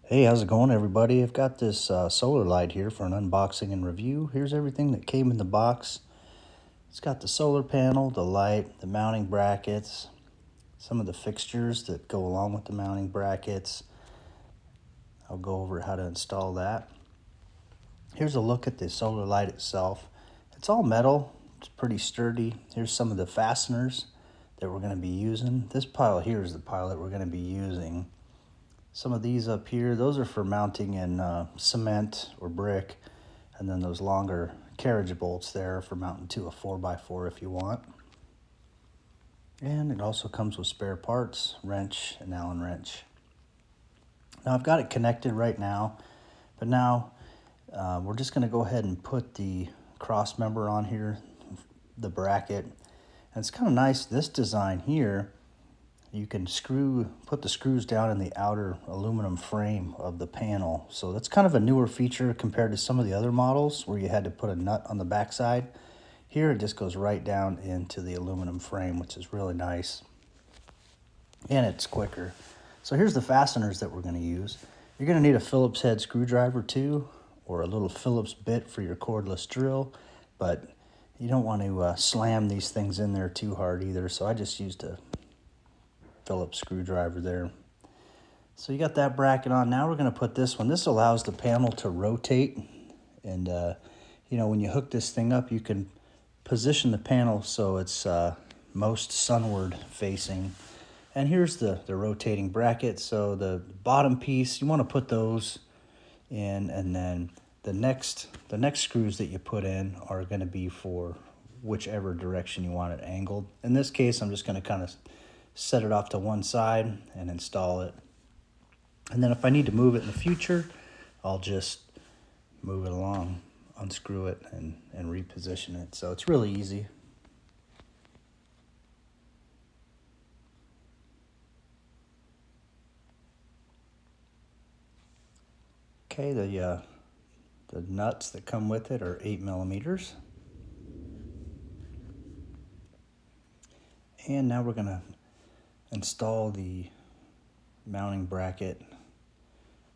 Hey, how's it going, everybody? I've got this solar light here for an unboxing and review. Here's everything that came in the box. It's got the solar panel, the light, the mounting brackets, some of the fixtures that go along with the mounting brackets. I'll go over how to install that. Here's a look at the solar light itself. It's all metal. It's pretty sturdy. Here's some of the fasteners that we're going to be using. This pile here is the pile that we're going to be using. Some of these up here, those are for mounting in cement or brick. And then those longer carriage bolts there for mounting to a 4x4 if you want. And it also comes with spare parts, wrench, and Allen wrench. Now I've got it connected right now, but now we're just going to go ahead and put the cross member on here, the bracket. And it's kind of nice, this design here, you can put the screws down in the outer aluminum frame of the panel. So that's kind of a newer feature compared to some of the other models where you had to put a nut on the backside. Here it just goes right down into the aluminum frame, which is really nice. And it's quicker. So here's the fasteners that we're going to use. You're going to need a Phillips head screwdriver too, or a little Phillips bit for your cordless drill, but you don't want to slam these things in there too hard either. So I just used a Phillips screwdriver there. So you got that bracket on. Now we're going to put this one. This allows the panel to rotate. And, when you hook this thing up, you can position the panel so it's most sunward facing. And here's the rotating bracket. So the bottom piece, you want to put those in, and then the next screws that you put in are going to be for whichever direction you want it angled. In this case, I'm just going to kind of set it off to one side and install it. And then if I need to move it in the future, I'll just move it along, unscrew it, and reposition it. So it's really easy. Okay, the nuts that come with it are 8mm. And now we're going to install the mounting bracket.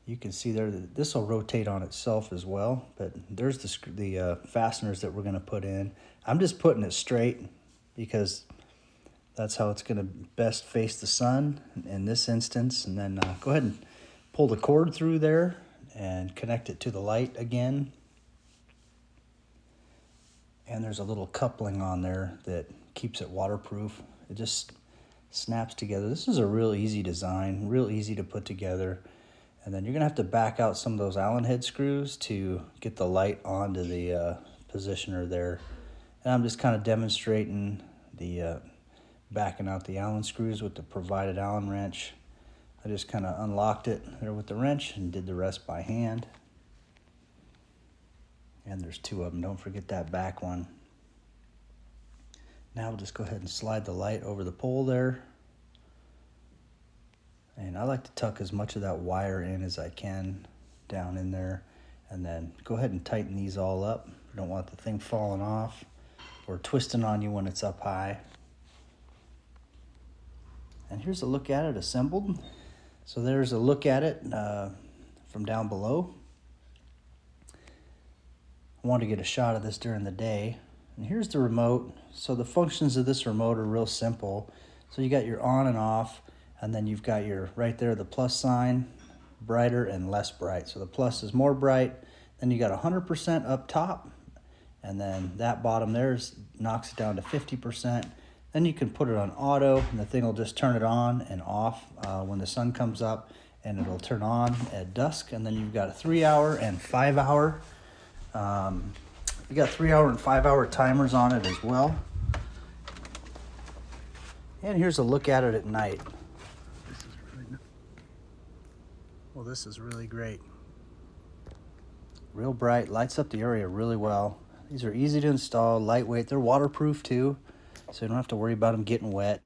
You can see there that this will rotate on itself as well, but there's the fasteners that we're going to put in. I'm just putting it straight because that's how it's going to best face the sun in this instance. And then go ahead and pull the cord through there and connect it to the light again. And there's a little coupling on there that keeps it waterproof. It just snaps together. This is a real easy design, real easy to put together. And then you're going to have to back out some of those Allen head screws to get the light onto the positioner there. And I'm just kind of demonstrating the backing out the Allen screws with the provided Allen wrench. I just kind of unlocked it there with the wrench and did the rest by hand. And there's two of them. Don't forget that back one. Now we'll just go ahead and slide the light over the pole there. And I like to tuck as much of that wire in as I can down in there. And then go ahead and tighten these all up. You don't want the thing falling off or twisting on you when it's up high. And here's a look at it assembled. So there's a look at it from down below. I wanted to get a shot of this during the day. And here's the remote. So the functions of this remote are real simple. So you got your on and off, and then you've got your, right there, the plus sign, brighter and less bright. So the plus is more bright. Then you got 100% up top, and then that bottom there knocks it down to 50%. Then you can put it on auto, and the thing will just turn it on and off when the sun comes up, and it'll turn on at dusk. And then you've got a 3-hour and 5-hour. You got 3-hour and 5-hour timers on it as well. And here's a look at it at night. This is really great. Real bright, lights up the area really well. These are easy to install, lightweight. They're waterproof too, so you don't have to worry about them getting wet.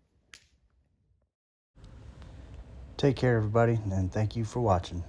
Take care, everybody, and thank you for watching.